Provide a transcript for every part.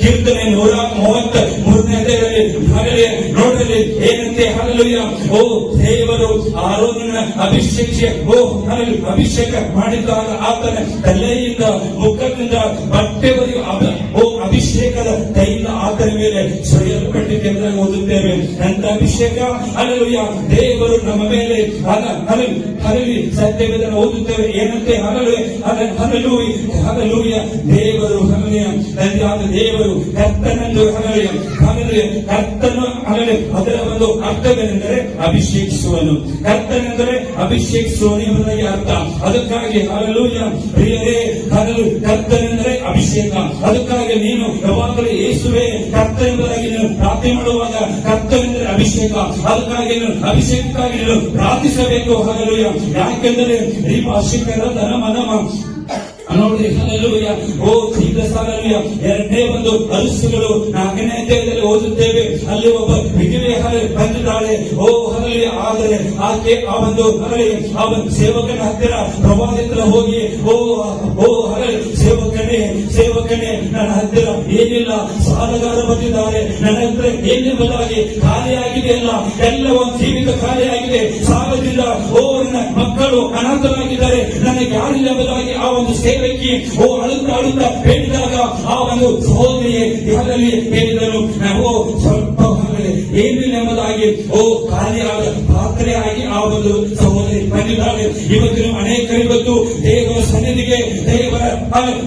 ಕೀರ್ತನೆ 133 ಹಾಗಲೇ ನೋಡಲಿ ಏನಂತೆ ಹಾಲೆಲೂಯಾ. ಓ ದೇವರು ಆರೋನನ ಅಭಿಷೇಕ ಮಾಡಿದಾಗ ಆತನ ತಲೆಯಿಂದ ಮುಖದಿಂದ ಬಟ್ಟೆವರೆಗೂ ಅಭಿಷೇಕದ ತೈಲ ಆತನ ಮೇಲೆ ಸುರಿಯಲ್ಪಟ್ಟಿದೆ ಎಂದು ಓದುತ್ತೇವೆ. ಅಂತ ಅಭಿಷೇಕ ಹಾಲೆಲೂಯಾ ದೇವರು ನಮ್ಮ ಮೇಲೆ ಸತ್ಯವೇದನ ಓದುತ್ತೇವೆ ಏನಂತೆ ಹಾಲೆಲೂಯಾ ದೇವರು ದೇವರು ಕರ್ತನೆಂದು ಕರ್ತನು ಅದರ ಒಂದು ಅರ್ಥವೇನೆಂದರೆ ಅಭಿಷೇಕಿಸುವನು. ಕರ್ತನೆಂದರೆ ಅಭಿಷೇಕಿಸುವನು ಎಂಬುದಾಗಿ ಅರ್ಥ. ಅದಕ್ಕಾಗಿ ಹಾಲೆಲೂಯಾ ಪ್ರಿಯರೇ ಕರ್ತನೆಂದರೆ ಅಭಿಷೇಕ. ಅದಕ್ಕಾಗಿ ನೀನು ಯಾವಾಗಲೂ ಯೇಸುವೆ ಕರ್ತ ಎಂಬುದಾಗಿ ನೀನು ಪ್ರಾರ್ಥನೆ ಮಾಡುವಾಗ ಕರ್ತನೆಂದರೆ ಅಭಿಷೇಕ. ಅದಕ್ಕಾಗಿ ನೀನು ಅಭಿಷೇಕಕ್ಕಾಗಿ ನೀನು ಪ್ರಾರ್ಥಿಸಬೇಕು. ಹಾಲೆಲೂಯಾ ಯಾಕೆಂದರೆ ಈ ಭಾಷಿಕರ ನೋಡ್ರಿ ಹಾಲೆಲೂಯಾ. ಓ ಜೀಸಸ್ ಹಾಲೆಲೂಯಾ. ಎರಡನೇ ಒಂದು ಅರಸುಗಳು 4ನೇ ಅಧ್ಯಾಯದಲ್ಲಿ ಓದುತ್ತೇವೆ. ಅಲ್ಲಿ ಒಬ್ಬ ವಿಧವೆ ಬಂದಿದ್ದಾಳೆ. ಓ ಹಾಲೆಲೂಯಾ. ಆದರೆ ಆಕೆ ಆ ಒಂದು ಸೇವಕನ ಹತ್ತಿರ ಪ್ರವಾದಿತರ ಹೋಗಿ ಓ ಸೇವಕನೇ ನನ್ನ ಹತ್ತಿರ ಏನಿಲ್ಲ, ಸಾಲಗಾರ ಬಂದಿದ್ದಾರೆ, ನನ್ನ ಹತ್ತಿರ ಏನೆಂಬುದಾಗಿ ಖಾಲಿಯಾಗಿದೆ, ಎಲ್ಲ ಒಂದು ಜೀವಿತ ಖಾಲಿಯಾಗಿದೆ, ಸಾಲದಿಂದ ಓ ನನ್ನ ಮಕ್ಕಳು ಅನಾಥರಾಗಿದ್ದಾರೆ, ನನಗೆ ಯಾರಿಲ್ಲ ಎಂಬುದಾಗಿ ಆ ಒಂದು ಸೇವಕಿ ಅಳುತ್ತಾ ಹೇಳಿದಾಗ ಆ ಒಂದು ಸಹೋದರಿಯೇ ಹೇಳಿದರು ಸ್ವಲ್ಪ ಏನಿಲ್ಲ ಎಂಬುದಾಗಿ ಖಾಲಿಯಾದ ಪಾತ್ರೆಯಾಗಿ ಆ ಒಂದು ಸಹೋದರಿ ಬಂದಿದ್ದಾಳೆ. ಇವತ್ತಿನ ಅನೇಕರು ದೇವರ ಸನ್ನಿಧಿಗೆ ದೇವರ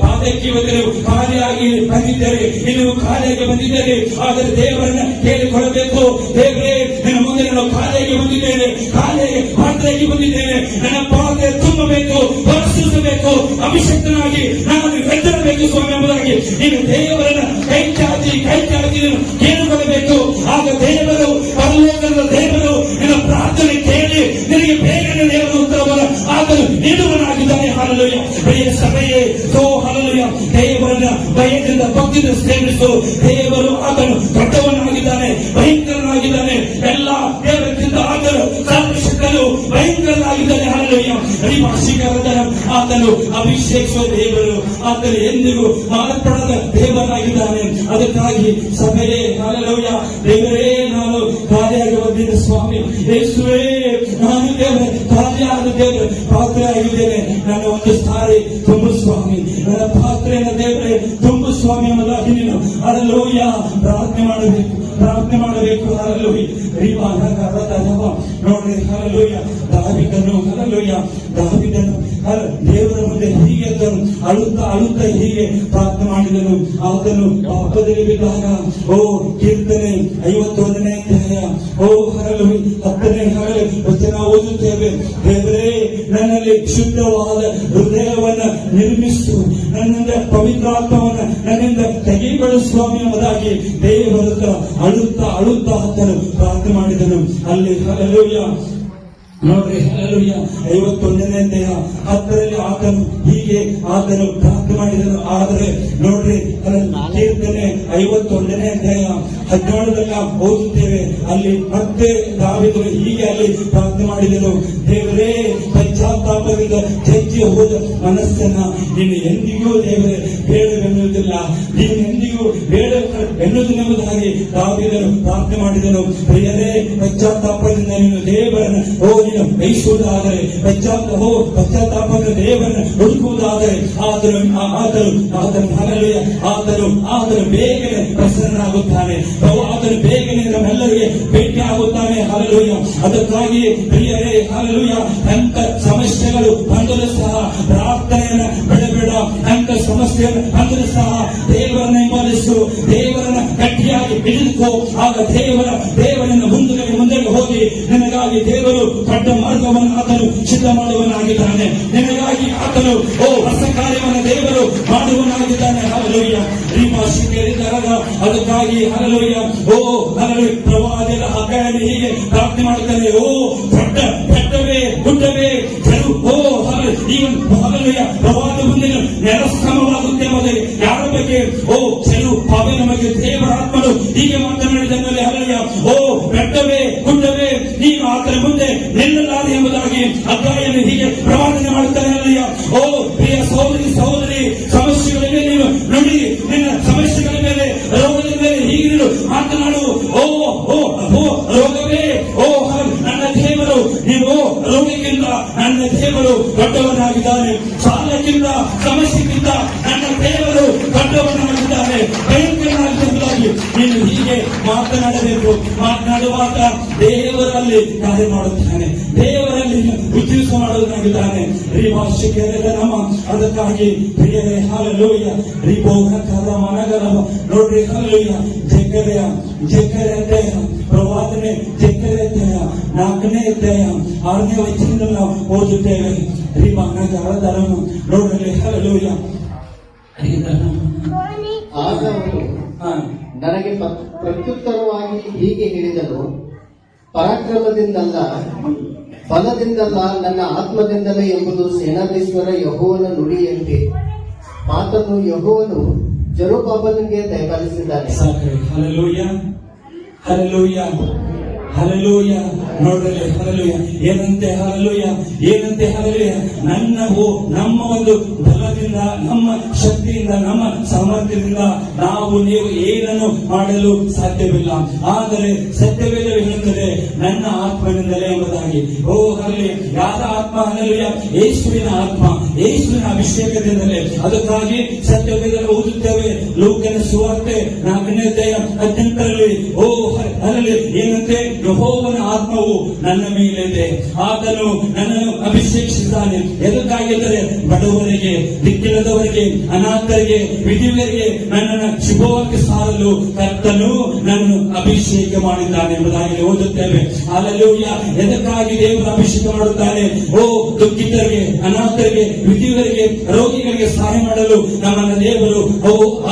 ಪಾದಕ್ಕೆ ಇವತ್ತಿನ ಖಾಲಿಯಾಗಿ ಬಂದಿದ್ದಾರೆ. ನೀವು ಖಾಲಿಯಾಗಿ ಬಂದಿದ್ದೀರಿ, ಆದರೆ ದೇವರನ್ನ ಕೇಳಿಕೊಳ್ಳಬೇಕು. ದೇವರೇ ನನ್ನ ಮುಂದೆ ನಾನು ಖಾಲಿಯಾಗಿ ಬಂದಿದ್ದೇನೆ, ಖಾಲಿಯಾಗಿ ಪಾತ್ರೆಯಾಗಿ ಬಂದಿದ್ದೇನೆ, ನನ್ನ ಪಾತ್ರೆ ತುಂಬಬೇಕು, ಪರಿಶೀಲಿಸಬೇಕು, ಅಭಿಷಕ್ತನಾಗಿ ನಾನು ಎದ್ದರಬೇಕು ಸ್ವಾಮಿ ಎಂಬುದಾಗಿ ನೀನು ದೇವರನ್ನ ಕೈ ಚಾಚಿ ಕೇಳಿಕೊಳ್ಳಬೇಕು. ಆಗ ದೇವರು ಪರಲೋಕದ ದೇವರು ನಿನ್ನ ಪ್ರಾರ್ಥನೆ ಕೇಳಿ ನಿನಗೆ ಬೇಗನೆ ದೇವರು ಉತ್ತರವನ್ನು ಆತನು ನೀಡುವನಾಗಿದ್ದಾನೆ. ಹಾಲೆಲೂಯಾ. ಪ್ರಿಯ ಸಭೆಯೇ ಹಾಲೆಲೂಯಾ. ದೇವರನ್ನ ಭಯದಿಂದ ಭಕ್ತಿಯಿಂದ ಸೇವಿಸು. ದೇವರು ಆತನು ದೊಡ್ಡವನಾಗಿದ್ದಾನೆ, ಭಯಂಕರನಾಗಿದ್ದಾನೆ. ಎಲ್ಲ ದೇವರಿಗಿಂತ ಆತನು ಸರ್ವಶಕ್ತನು ಭಯಂಕರನಾಗಿದ್ದಾನೆ. ಹಾಲೆಲೂಯಾ. ಆತನು ಅಭಿಷೇಕಿಸುವ ದೇವರು, ಆತನು ಎಂದಿಗೂ ಮಾರ್ಪಡದ ದೇವರಾಗಿದ್ದಾನೆ. ಅದಕ್ಕಾಗಿ ಸಭೆಯೇ ಹಾಲೆಲೂಯಾ. ದೇವರೇ ನಾನು ಖಾಲಿಯಾಗಿ ಬಂದಿದ್ದ ಸ್ವಾಮಿ, ಯೇಸುವೇ ನಾನು ದೇವರ ಖಾಲಿಯಾದ ದೇವರ ಪಾತ್ರೆ ಆಗಿದ್ದೇನೆ, ನನ್ನ ಒಂದು ಸಾರಿ ತುಂಬು ಸ್ವಾಮಿ, ನನ್ನ ಪಾತ್ರೆಯನ್ನು ದೇವರೇ ತುಂಬು ಸ್ವಾಮಿ ಎಂಬುದಾಗಿ ನೀನು ಹಾಲೆಲೂಯಾ ಪ್ರಾರ್ಥನೆ ಮಾಡಬೇಕು. ಹಾಲೆಲೂಯಾ. ನೋಡ್ರಿ ಹಾಲೆಲೂಯಾ. ದಾವೀದನು ದೇವರ ಮುಂದೆ ಹೀಗೆ ಅಳುತ್ತಾ ಹೀಗೆ ಪ್ರಾರ್ಥನೆ ಮಾಡಿದನು. ಆತನು ಪಾಪದಲ್ಲಿ ಬಿದ್ದಾಗ ಕೀರ್ತನೆ 51ನೇ ಅಧ್ಯಾಯ ಹಾಲೆಲೂಯಾ 10ನೇ ವಚನ ಓದುತ್ತೇವೆ. ದೇವರೇ ನನ್ನಲ್ಲಿ ಶುದ್ಧವಾದ ಹೃದಯವನ್ನ ನಿರ್ಮಿಸು, ನನ್ನಿಂದ ಪವಿತ್ರಾತ್ಮವನ್ನ ನನ್ನಿಂದ ತೆಗೆದುಕೊಳ್ಳು ಸ್ವಾಮಿ ಎಂಬುದಾಗಿ ದೇವರ ಅಳುತ್ತಾ ಆತನು ಪ್ರಾರ್ಥನೆ ಮಾಡಿದನು. ಅಲ್ಲಿ ಹಾಲೆಲೂಯಾ ನೋಡ್ರಿ ಹಾಲೆಲೂಯಾ 51ನೇ ಅಧ್ಯಾಯ 10ರಲ್ಲಿ ಆತನು ಪ್ರಾರ್ಥನೆ ಮಾಡಿದನು. ಆದರೆ ನೋಡ್ರಿ ಕೀರ್ತನೆ 51ನೇ ಅಧ್ಯಾಯ 17 ಓದುತ್ತೇವೆ. ಅಲ್ಲಿ ಮತ್ತೆ ದಾವೀದನು ಹೀಗೆ ಅಲ್ಲಿ ಪ್ರಾರ್ಥನೆ ಮಾಡಿದನು. ದೇವರೇ ಪಶ್ಚಾತ್ತಾಪದಿಂದ ಜಜ್ಜಿ ಹೋದ ಮನಸ್ಸನ್ನ ನೀನು ಎಂದಿಗೂ ದೇವರೇ ಬೇಡವೆನ್ನುವುದಿಲ್ಲ, ನೀನು ಎಂದಿಗೂ ಬೇಡವೆನ್ನುವುದೆಂಬುದಾಗಿ ದಾವೀದನು ಪ್ರಾರ್ಥನೆ ಮಾಡಿದನು. ಪ್ರಿಯರೇ ಪಶ್ಚಾತ್ತಾಪದಿಂದ ನೀನು ದೇವರನ್ನು ನೀನು ಬಯಸುವುದಾದರೆ, ಪಶ್ಚಾತ್ತಾಪದ ದೇವರನ್ನು ಹುಡುಕುವುದಾದರೆ ಆತನು ಬೇಗನೆ ಪ್ರಸನ್ನನಾಗುತ್ತಾನೆ, ಆತನು ಬೇಗನೆ ನಮ್ಮೆಲ್ಲರಿಗೆ ಭೇಟಿ ಆಗುತ್ತಾನೆ. ಹಾಲೆಲೂಯಾ. ಅದಕ್ಕಾಗಿ ಪ್ರಿಯರೇ ಹಾಲೆಲೂಯಾ ಅಂಥ ಸಮಸ್ಯೆಗಳು ಬಂದರೂ ಸಹ ಪ್ರಾರ್ಥನೆಯನ್ನು ಬಿಡಬೇಡ. ಅಂಥ ಸಮಸ್ಯೆಯನ್ನು ಬಂದರೂ ಸಹ ದೇವರನ್ನ ಹಿಂಬಾಲಿಸು, ದೇವರನ್ನ ಗಟ್ಟಿಯಾಗಿ ಹಿಡಿದುಕೋ. ಆಗ ದೇವರನ್ನ ಮುಂದೆ ಹೋಗಿ ನಿನಗಾಗಿ ದೇವರು ದೊಡ್ಡ ಮಾರ್ಗವನ್ನು ಆತನು ಸಿದ್ಧ ಮಾಡುವನಾಗಿದ್ದಾನೆ. ನಿನಗಾಗಿ ಆತನು ಹೊಸ ಕಾರ್ಯವನ್ನು ದೇವರು ಮಾಡುವನಾಗಿದ್ದಾನೆ. ಹಾಲೆಲೂಯಾ. ಈ ಭಾಷೆಗಳಿದ್ದಾರಲ್ಲ, ಅದಕ್ಕಾಗಿ ಹಾಲೆಲೂಯಾ ಪ್ರವಾದಿಗಳ ಅಗಾಯನ ಹೀಗೆ ಪ್ರಾರ್ಥನೆ ಮಾಡುತ್ತಾನೆ. ಬೆಟ್ಟವೇ ಗುಡ್ಡವೇ ಪ್ರವಾದ ಮುಂದಿನ ನೆರಸಮವಾಗುತ್ತೆ ಎಂಬುದಾಗಿ ಯಾರ ಬಗ್ಗೆ ಪಾವೆ ನಮಗೆ ದೇವರ ಆತ್ಮನು ಹೀಗೆ ಮಾತನಾಡಿದಲ್ಲಿ ಹಾಲೆಲೂಯಾ ಬೆಟ್ಟವೇ ಗುಡ್ಡವೇ ನೀನು ಆತನ ಮುಂದೆ ನಿಲ್ಲಲಾರೆ ಎಂಬುದಾಗಿ ಅಗಾಯನ ಹೀಗೆ ಪ್ರವಾದನೆ ಮಾಡುತ್ತಾನೆ. ಹಾಲೆಲೂಯಾ. ಪ್ರಿಯ ಸಹೋದರಿ ಸಮಸ್ಯೆಗಳಿಗೆ ನೀನು ನುಡಿ ಆತ ದೇವರಲ್ಲಿ ಕಾರ್ಯ ಮಾಡುತ್ತಾನೆ, ದೇವರಲ್ಲಿ ಉದ್ಯೋಗ ಮಾಡುವುದಾಗಿದ್ದಾನೆ. ನಮ್ಮ ಅದಕ್ಕಾಗಿ ಪ್ರಿಯರೇ ಹಾಲೆಲೂಯ ನೋಡ್ರಿ ಹಾಲೆಲೂಯ ಜಕರ್ಯ ಪ್ರವಾದನೆ ಜಕರ್ಯ 4ನೇ ಅಧ್ಯಾಯ 6ನೇ ವಚನದಿಂದ ನಾವು ಓದುತ್ತೇವೆ. ನೋಡ್ರಿ ಹಾಲೆಲೂಯ. ಆಗ ಅವನು ನನಗೆ ಪ್ರತ್ಯುತ್ತರವಾಗಿ ಹೀಗೆ ಹೇಳಿದನು, ಪರಾಕ್ರಮದಿಂದಲ್ಲ ಬಲದಿಂದಲ್ಲ ನನ್ನ ಆತ್ಮದಿಂದಲೇ ಎಂಬುದು ಸೇನಾಧೀಶ್ವರ ಯೆಹೋವನ ನುಡಿಯಂತೆ. ಮಾತನ್ನು ಯೆಹೋವನು ಜೆರುಬ್ಬಾಬೆಲನಿಗೆ ದಯಪಾಲಿಸಿದ್ದಾನೆ. Hallelujah hallelujah hallelujah. ನೋಡ್ರಿ ಹಲ್ಲೆಲೂಯಾ ಏನಂತೆ, ಹಲ್ಲೆಲೂಯಾ ಏನಂತೆ, ಹಲ್ಲೆಲೂಯಾ ನಮ್ಮ ಒಂದು ಬಲದಿಂದ, ನಮ್ಮ ಶಕ್ತಿಯಿಂದ, ನಮ್ಮ ಸಾಮರ್ಥ್ಯದಿಂದ ನಾವು ನೀವು ಏನನ್ನು ಮಾಡಲು ಸಾಧ್ಯವಿಲ್ಲ. ಆದರೆ ಸತ್ಯವೇದ ಹೇಳುತ್ತದೆ ನನ್ನ ಆತ್ಮನಿಂದಲೇ ಎಂಬುದಾಗಿ. ಓ ಹಲ್ಲೆಲೂಯಾ. ಯಾರ ಆತ್ಮ? ಹಲ್ಲೆಲೂಯಾ ಯೇಸುವಿನ ಆತ್ಮ, ಯೇಸುವಿನ ಅಭಿಷೇಕದಿಂದಲೇ. ಅದಕ್ಕಾಗಿ ಸತ್ಯವೇದ ಓದುತ್ತೇವೆ. ಲೂಕನ ಸುವಾರ್ತೆ 4ನೇ ಅಧ್ಯಾಯ 18ರಲ್ಲಿ ಓ ಹಲ್ಲೆಲೂಯಾ ಏನಂತೆ, ಯೆಹೋವನ ಆತ್ಮವು ನನ್ನ ಮೇಲಿದೆ, ಆತನು ನನ್ನನ್ನು ಅಭಿಷೇಕಿಸಿದ್ದಾನೆ. ಎದಕ್ಕಾಗಿದ್ದರೆ ಬಡವರಿಗೆ, ದಿಕ್ಕಿಲ್ಲದವರಿಗೆ, ಅನಾಥರಿಗೆ, ವಿಧವೆಯರಿಗೆ ನನ್ನನ್ನು ಶುಭವಾಗಿ ಸಾರಲು ಕರ್ತನು ನನ್ನನ್ನು ಅಭಿಷೇಕ ಮಾಡಿದ್ದಾನೆ ಎಂಬುದಾಗಿ ಓದುತ್ತೇವೆ. ಹಲ್ಲೆಲೂಯಾ. ಎದಕ್ಕಾಗಿ ದೇವರು ಅಭಿಷೇಕ ಮಾಡುತ್ತಾನೆ? ಓ ದುಃಖಿತರಿಗೆ, ಅನಾಥರಿಗೆ, ವಿಧವೆಯರಿಗೆ, ರೋಗಿಗಳಿಗೆ ಸಹಾಯ ಮಾಡಲು ನಮ್ಮನ್ನ ದೇವರು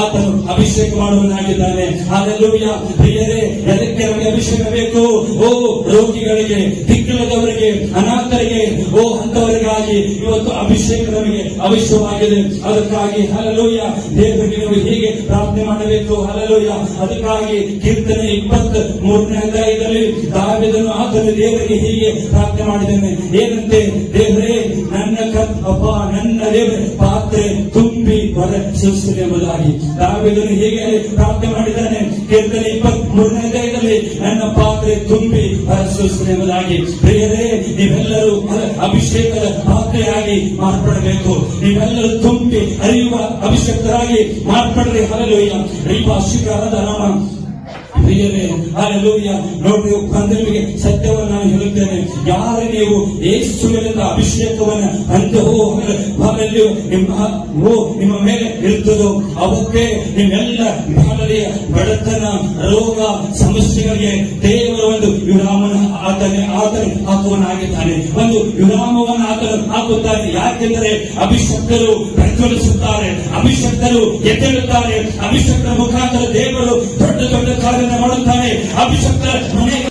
ಆತನು ಅಭಿಷೇಕ ಮಾಡುವನಾಗಿದ್ದಾನೆ. ಹಲ್ಲೆಲೂಯಾ. ಪ್ರಿಯರೇ, ಎದಕ್ಕೆ ನಮಗೆ ಅಭಿಷೇಕ ಬೇಕು? ಓ ರೋಗಿಗಳಿಗೆ, ದಿಕ್ಕಿಲ್ಲದವರಿಗೆ, ಅನಾಥರಿಗೆ, ಓ ಅಂತವರಿಗಾಗಿ ಇವತ್ತು ಅಭಿಷೇಕ ನಮಗೆ ಅವಶ್ಯವಾಗಿದೆ. ಅದಕ್ಕಾಗಿ ಹಲ್ಲೆಲೂಯಾ ದೇವರಿಗೆ ನೀವು ಹೀಗೆ ಪ್ರಾರ್ಥನೆ ಮಾಡಬೇಕು. ಹಲ್ಲೆಲೂಯಾ. ಅದಕ್ಕಾಗಿ ಕೀರ್ತನೆ 23ನೇ ಅಧ್ಯಾಯದಲ್ಲಿ ದಾವೀದನು ಆತನು ದೇವರಿಗೆ ಹೀಗೆ ಪ್ರಾರ್ಥನೆ ಮಾಡಿದ್ದಾನೆ. ಏನಂತೆ? ದೇವರೇ ನನ್ನ ನನ್ನ ದೇವರೇ ಪಾತ್ರೆ ತುಂಬಿ ಹೊರ ಸೂಚಿಸಿದೆ ಎಂಬುದಾಗಿ ದಾವೀದನು ಹೀಗೆ ಪ್ರಾರ್ಥನೆ ಮಾಡಿದ್ದಾನೆ. ಕೀರ್ತನೆ 23ನೇ ಅಧ್ಯಾಯದಲ್ಲಿ ನನ್ನ ಪಾತ್ರೆ ತುಂಬಿ ಹೊರಸೂಸಿದೆ ಎಂಬುದಾಗಿ. ಪ್ರಿಯರೇ, ನೀವೆಲ್ಲರೂ ಅಭಿಷೇಕದ ಪಾತ್ರೆಯಾಗಿ ಮಾರ್ಪಡಬೇಕು. ನೀವೆಲ್ಲರೂ ತುಂಬಿ ಹರಿಯುವ ಅಭಿಷೇಕರಾಗಿ ಮಾರ್ಪಡ್ರಿ. ಹಲ್ಲೆಲೂಯಾ. ಶಿಖರದ ನಾಮ. ಪ್ರಿಯರೇ, ಹಲ್ಲೆಲೂಯಾ. ನೋಡ್ರಿ, ನಿಮಗೆ ಸತ್ಯವನ್ನು ನಾನು ಹೇಳುತ್ತೇನೆ. ಯಾರು ನೀವು ಯೇಸುವಿನಿಂದ ಅಭಿಷೇಕವನ್ನು ನಿಮ್ಮ ಮೇಲೆ ಇರುತ್ತದೋ ಅವತ್ತೇ ನಿಮ್ಮೆಲ್ಲ ಬಾಳಲಿಯ ಬಡತನ, ರೋಗ, ಸಮಸ್ಯೆಗಳಿಗೆ ದೇವರ ಒಂದು ವಿರಾಮನ ಆತನೇ ಹಾಕುವನಾಗಿದ್ದಾನೆ. ಒಂದು ವಿರಾಮವನ್ನು ಆತನು ಹಾಕುತ್ತಾನೆ. ಯಾಕೆಂದರೆ ಅಭಿಷಕ್ತರು ಪ್ರಜ್ವಲಿಸುತ್ತಾರೆ, ಅಭಿಷಕ್ತರು ಎದ್ದೇಳುತ್ತಾರೆ, ಅಭಿಷಕ್ತರ ಮುಖಾಂತರ ದೇವರು ದೊಡ್ಡ ದೊಡ್ಡ ಕಾರ್ಯ ಮಾಡುತ್ತಾನೆ. ಅಭಿಷಕ್ತರ ಮನೆಗೆ